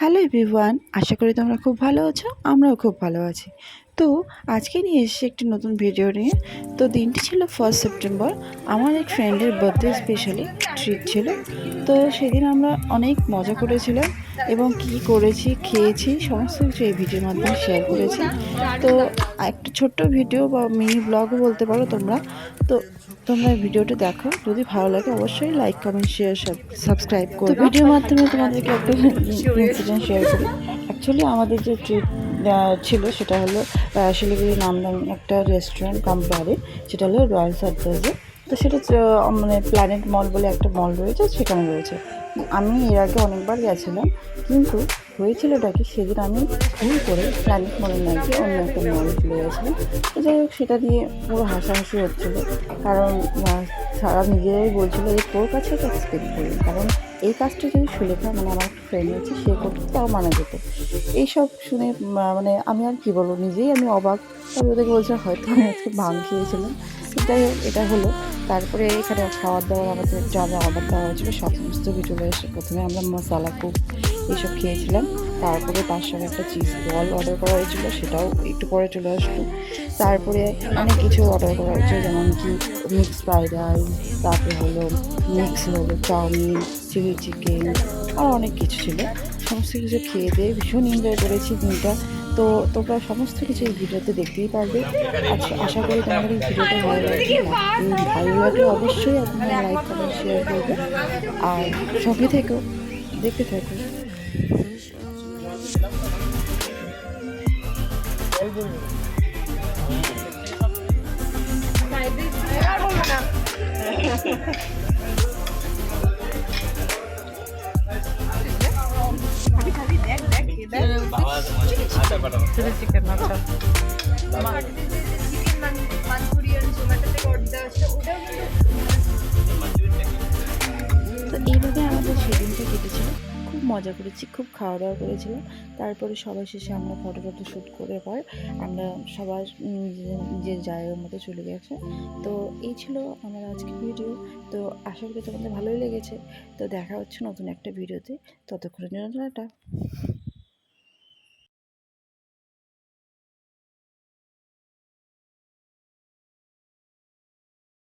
Hello everyone, আশা করি তোমরা খুব ভালো আছো। আমরাও খুব ভালো আছি। তো আজকে নিয়ে এসেছি একটি নতুন ভিডিও নিয়ে। তো দিনটি ছিল 1 সেপ্টেম্বর। আমার এক ফ্রেন্ডের বার্থডে স্পেশালি ট্রিট ছিল। তো সেদিন আমরা অনেক মজা করেছিলাম এবং কী করেছি, খেয়েছি, সমস্ত কিছু এই ভিডিওর মাধ্যমে শেয়ার করেছি। তো একটা ছোট্ট ভিডিও বা মিনি ব্লগও বলতে পারো তোমরা। তো তোমরা ভিডিওটা দেখো, যদি ভালো লাগে অবশ্যই লাইক, কমেন্ট, শেয়ার, সাবস্ক্রাইব করো। তো ভিডিওর মাধ্যমে তোমাদেরকে একটা ইনসিডেন্ট শেয়ার করি। অ্যাকচুয়ালি আমাদের যে ট্রিপ ছিল সেটা হলো শিলিগুড়ি নামদানি একটা রেস্টুরেন্ট কাম বারে, সেটা হলো রয়্যাল সারপ্রাইজে। তো সেটা মানে প্ল্যানেট মল বলে একটা মল রয়েছে, সেখানে রয়েছে। আমি এর আগে অনেকবার গেছিলাম, কিন্তু হয়েছিলটা কি, সেদিন আমি ভুল করে প্ল্যানেট মলের না গিয়ে অন্য একটা মলে চলে গেছিলাম। তো যাই হোক, সেটা নিয়ে পুরো হাসাহাসি হচ্ছিলো, কারণ সারা নিজেরাই বলছিলো যে তোর কাছে তো এক্সপেক্ট করি, কারণ এই কাজটা যদি সুলেখা, মানে আমার একটা ফ্রেন্ড আছে, সে করতো তাও মানা যেত। এইসব শুনে মানে আমি আর কী বলবো, নিজেই আমি অবাক। তবে ওদেরকে বলছে হয়তো আমি আজকে ভাং খেয়েছিলাম। যাই হোক, এটা হলো। তারপরে এখানে খাবার দাবার আমাদের যা যা অর্ডার দেওয়া হয়েছিলো সমস্ত কিছু চলে এসে, প্রথমে আমরা মশালা কুক এইসব খেয়েছিলাম। তারপরে তার সঙ্গে একটা চিজ বল অর্ডার করা হয়েছিল, সেটাও একটু পরে চলে আসলো। তারপরে অনেক কিছু অর্ডার করা হয়েছে, যেমন কি মিক্স ফ্রাইড রাইস, তারপরে হলো মিক্স হলো চাউমিন, চিলি চিকেন, আর অনেক কিছু ছিল। সমস্ত কিছু খেয়ে দিয়ে ভীষণ এনজয় করেছি দিনটা। তো তোমরা সমস্ত কিছু এই ভিডিওতে দেখতেই পারবে। আচ্ছা, আশা করি তোমাদের এই ভিডিওটা ভালো লাগবে। ভালো লাগলে অবশ্যই আপনারা লাইক, কমেন্ট, শেয়ার করবে, আর সঙ্গে থেকেও দেখতে থাকো। চিকেন আচ্ছা, তো এইভাবে আমাদের সেদিনটা কেটেছিল। খুব মজা করেছি, খুব খাওয়া দাওয়া করেছিলাম। তারপরে সবার শেষে আমরা ফটো শ্যুট করে পর আমরা সবার নিজের জায়গার মতো চলে গেছে। তো এই ছিল আমার আজকে ভিডিও। তো আশা করি তোমাদের ভালোই লেগেছে। তো দেখা হচ্ছে নতুন একটা ভিডিওতে। ততক্ষণের জন্য টাটা।